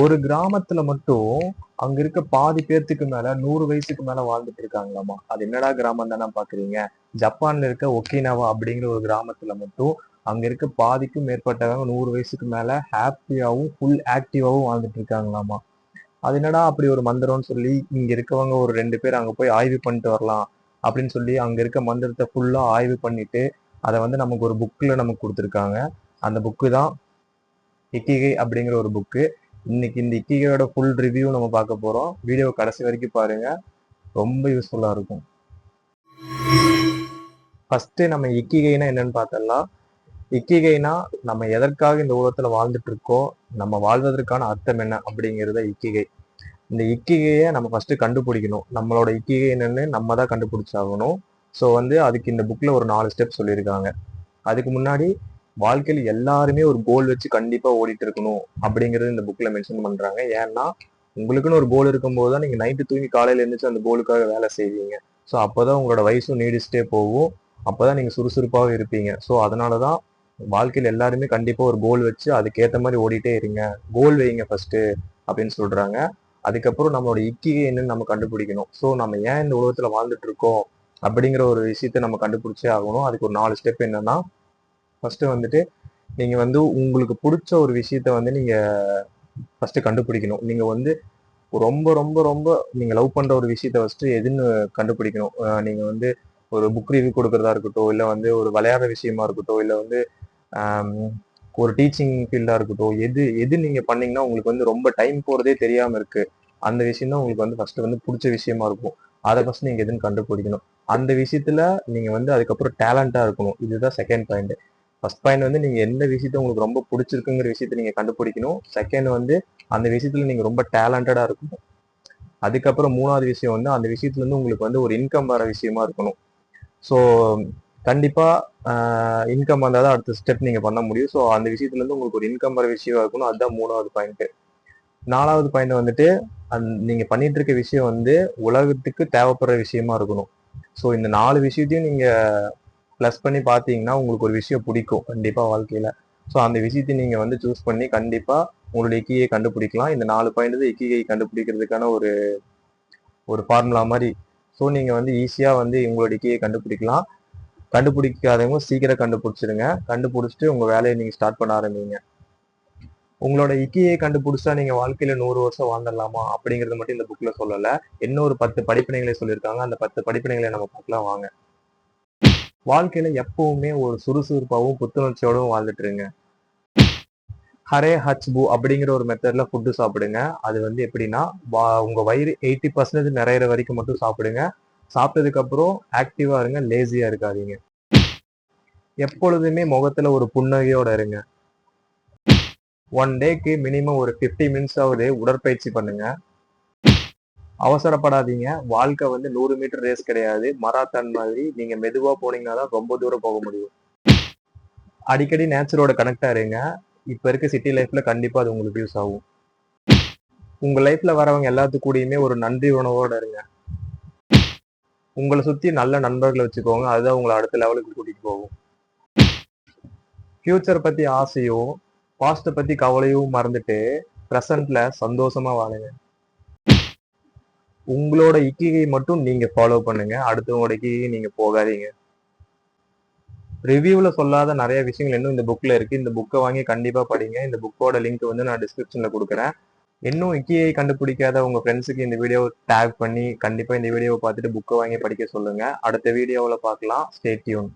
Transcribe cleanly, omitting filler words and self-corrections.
ஒரு கிராமத்துல மட்டும் அங்க இருக்க பாதி பேர்த்துக்கு மேல 100 வயசுக்கு மேல வாழ்ந்துட்டு இருக்காங்களாமா. அது என்னடா கிராமம் தானே பாக்குறீங்க. ஜப்பான்ல இருக்க ஒக்கினாவா அப்படிங்கிற ஒரு கிராமத்துல மட்டும் அங்க இருக்க பாதிக்கும் மேற்பட்டவங்க 100 வயசுக்கு மேல ஹாப்பியாவும் ஃபுல் ஆக்டிவாவும் வாழ்ந்துட்டு இருக்காங்களாமா. அது என்னடா அப்படி ஒரு மந்திரம்னு சொல்லி இங்க இருக்கவங்க ஒரு 2 பேர் அங்க போய் ஆய்வு பண்ணிட்டு வரலாம் அப்படின்னு சொல்லி அங்க இருக்க மந்திரத்தை ஃபுல்லா ஆய்வு பண்ணிட்டு அதை வந்து நமக்கு ஒரு புக்ல நமக்கு கொடுத்துருக்காங்க. அந்த புக்கு தான் இக்கிகை அப்படிங்கிற ஒரு புக்கு. இன்னைக்கு இந்த இக்கிகையோட ஃபுல் ரிவ்யூ நம்ம பார்க்க போறோம். வீடியோ கடைசி வரைக்கும் பாருங்க, ரொம்ப யூஸ்ஃபுல்லா இருக்கும். ஃபர்ஸ்ட் நம்ம இக்கிகைனா என்னன்னு பார்த்தலாம். இக்கிகைனா நம்ம எதற்காக இந்த உலகத்துல வாழ்ந்துட்டு இருக்கோம், நம்ம வாழ்வதற்கான அர்த்தம் என்ன அப்படிங்கிறத இக்கிகை. இந்த இக்கிகையை நம்ம ஃபர்ஸ்ட் கண்டுபிடிக்கணும். நம்மளோட இக்கிகை என்னன்னு நம்ம தான் கண்டுபிடிச்சாகணும். ஸோ வந்து அதுக்கு இந்த புக்ல ஒரு 4 ஸ்டெப் சொல்லியிருக்காங்க. அதுக்கு முன்னாடி வாழ்க்கையில் எல்லாருமே ஒரு கோல் வச்சு கண்டிப்பா ஓடிட்டு இருக்கணும் அப்படிங்கறது இந்த புக்ல மென்ஷன் பண்றாங்க. ஏன்னா உங்களுக்குன்னு ஒரு கோல் இருக்கும்போது தான் நீங்க நைட்டு தூங்கி காலையில எழுந்திரிச்சு அந்த கோலுக்காக வேலை செய்வீங்க. ஸோ அப்பதான் உங்களோட வயசும் நீடிச்சுட்டே போகும். அப்பதான் நீங்க சுறுசுறுப்பாகவும் இருப்பீங்க. ஸோ அதனாலதான் வாழ்க்கையில் எல்லாருமே கண்டிப்பா ஒரு கோல் வச்சு அதுக்கேற்ற மாதிரி ஓடிட்டே இருங்க. கோல் வைங்க ஃபர்ஸ்ட் அப்படின்னு சொல்றாங்க. அதுக்கப்புறம் நம்மளோட இக்கிகை என்னன்னு நம்ம கண்டுபிடிக்கணும். ஸோ நம்ம ஏன் இந்த உலகத்துல வாழ்ந்துட்டு இருக்கோம் அப்படிங்கிற ஒரு விஷயத்த நம்ம கண்டுபிடிச்சே ஆகணும். அதுக்கு ஒரு 4 ஸ்டெப் என்னன்னா, ஃபர்ஸ்ட் வந்துட்டு நீங்க வந்து உங்களுக்கு பிடிச்ச ஒரு விஷயத்த வந்து நீங்க ஃபர்ஸ்ட் கண்டுபிடிக்கணும். நீங்க வந்து ரொம்ப ரொம்ப ரொம்ப நீங்க லவ் பண்ற ஒரு விஷயத்த ஃபர்ஸ்ட் எதுன்னு கண்டுபிடிக்கணும். நீங்க வந்து ஒரு புக் ரிவ்யூ கொடுக்கறதா இருக்கட்டும், இல்ல வந்து ஒரு விளையாடுற விஷயமா இருக்கட்டும், இல்ல வந்து ஆம், ஒரு டீச்சிங் ஃபீல்டா இருக்கட்டும், எது எது நீங்க பண்ணீங்கன்னா உங்களுக்கு வந்து ரொம்ப டைம் போறதே தெரியாம இருக்கு, அந்த விஷயம் தான் உங்களுக்கு வந்து ஃபர்ஸ்ட் வந்து பிடிச்ச விஷயமா இருக்கும். அதை ஃபர்ஸ்ட் நீங்க எதுன்னு கண்டுபிடிக்கணும். அந்த விஷயத்துல நீங்க வந்து அதுக்கப்புறம் டேலண்டா இருக்கணும். இதுதான் செகண்ட் பாயிண்ட். ஃபர்ஸ்ட் பாயிண்ட் வந்து நீங்க எந்த விஷயத்த உங்களுக்கு ரொம்ப பிடிச்சிருக்குங்கிற விஷயத்த நீங்க கண்டுபிடிக்கணும். செகண்ட் வந்து அந்த விஷயத்துல நீங்க ரொம்ப டேலண்டடா இருக்கணும். அதுக்கப்புறம் 3வது விஷயம் வந்து அந்த விஷயத்துல இருந்து உங்களுக்கு வந்து ஒரு இன்கம் வர விஷயமா இருக்கணும். ஸோ கண்டிப்பா இன்கம் வந்தாதான் அடுத்த ஸ்டெப் நீங்க பண்ண முடியும். ஸோ அந்த விஷயத்துல இருந்து உங்களுக்கு ஒரு இன்கம் வர விஷயமா இருக்கணும். அதுதான் 3வது பாயிண்ட். 4வது பாயிண்ட் வந்துட்டு நீங்க பண்ணிட்டு இருக்க விஷயம் வந்து உலகத்துக்கு தேவைப்படுற விஷயமா இருக்கணும். ஸோ இந்த 4 விஷயத்தையும் நீங்க ப்ளஸ் பண்ணி பார்த்தீங்கன்னா உங்களுக்கு ஒரு விஷயம் பிடிக்கும் கண்டிப்பா வாழ்க்கையில. ஸோ அந்த விஷயத்தை நீங்க வந்து சூஸ் பண்ணி கண்டிப்பா உங்களுடைய இக்கியை கண்டுபிடிக்கலாம். இந்த 4 பாயிண்ட் தான் இக்கிகை கண்டுபிடிக்கிறதுக்கான ஒரு ஒரு ஃபார்முலா மாதிரி. ஸோ நீங்க வந்து ஈஸியா வந்து உங்களோட இக்கியை கண்டுபிடிக்கலாம். கண்டுபிடிக்காதவங்க சீக்கிரம் கண்டுபிடிச்சிருங்க. கண்டுபிடிச்சிட்டு உங்க வேலையை நீங்க ஸ்டார்ட் பண்ண ஆரம்பிங்க. உங்களோட இக்கியை கண்டுபிடிச்சா நீங்க வாழ்க்கையில 100 வருஷம் வாழ்ந்துடலாமா அப்படிங்கறது மட்டும் இந்த புக்ல சொல்லல. இன்னும் ஒரு 10 படிப்பினைகளை சொல்லியிருக்காங்க. அந்த 10 படிப்பினைகளை நம்ம பார்க்கலாம் வாங்க. வாழ்க்கையில எப்பவுமே ஒரு சுறுசுறுப்பாகவும் புத்துணர்ச்சியோடும் வாழ்ந்துட்டு இருங்க. ஹரே ஹச்பு அப்படிங்கிற ஒரு மெத்தட்ல ஃபுட்டு சாப்பிடுங்க. அது வந்து எப்படின்னா உங்க வயிறு 80% நிறையிற வரைக்கும் மட்டும் சாப்பிடுங்க. சாப்பிட்டதுக்கு அப்புறம் ஆக்டிவா இருங்க, லேசியா இருக்காதீங்க. எப்பொழுதுமே முகத்துல ஒரு புன்னகையோட இருங்க. ஒன் டேக்கு மினிமம் ஒரு 50 மினிட்ஸ் ஆவது உடற்பயிற்சி பண்ணுங்க. அவசரப்படாதீங்க. வாழ்க்கை வந்து 100 மீட்டர் ரேஸ் கிடையாது. மராத்தான் மாதிரி நீங்க மெதுவா போனீங்கன்னா தான் ரொம்ப தூரம் போக முடியும். அடிக்கடி நேச்சரோட கனெக்டா இருங்க. இப்ப இருக்க சிட்டி லைஃப்ல கண்டிப்பா அது உங்களுக்கு யூஸ் ஆகும். உங்க லைஃப்ல வரவங்க எல்லாத்துக்கு கூடயுமே ஒரு நன்றி உணர்வோட இருங்க. உங்களை சுத்தி நல்ல நண்பர்களை வச்சுக்கோங்க. அதுதான் உங்களை அடுத்த லெவலுக்கு கூட்டிட்டு போகும். ஃபியூச்சர் பத்தி ஆசையும் பாஸ்ட பத்தி கவலையும் மறந்துட்டு பிரசன்ட்ல சந்தோஷமா வாழுங்க. உங்களோட இக்கிகை மட்டும் நீங்க ஃபாலோ பண்ணுங்க. அடுத்தவங்களோட இக்கிகை நீங்க போகாதீங்க. ரிவ்யூல சொல்லாத நிறைய விஷயங்கள் இன்னும் இந்த புக்ல இருக்கு. இந்த புக்கை வாங்கி கண்டிப்பா படிங்க. இந்த புக்கோட லிங்க் வந்து நான் டிஸ்கிரிப்ஷன்ல கொடுக்குறேன். இன்னும் இக்கியை கண்டுபிடிக்காத உங்க ஃப்ரெண்ட்ஸுக்கு இந்த வீடியோ டேக் பண்ணி கண்டிப்பா இந்த வீடியோவை பார்த்துட்டு புக்கை வாங்கி படிக்க சொல்லுங்க. அடுத்த வீடியோவில் பார்க்கலாம். Stay tune.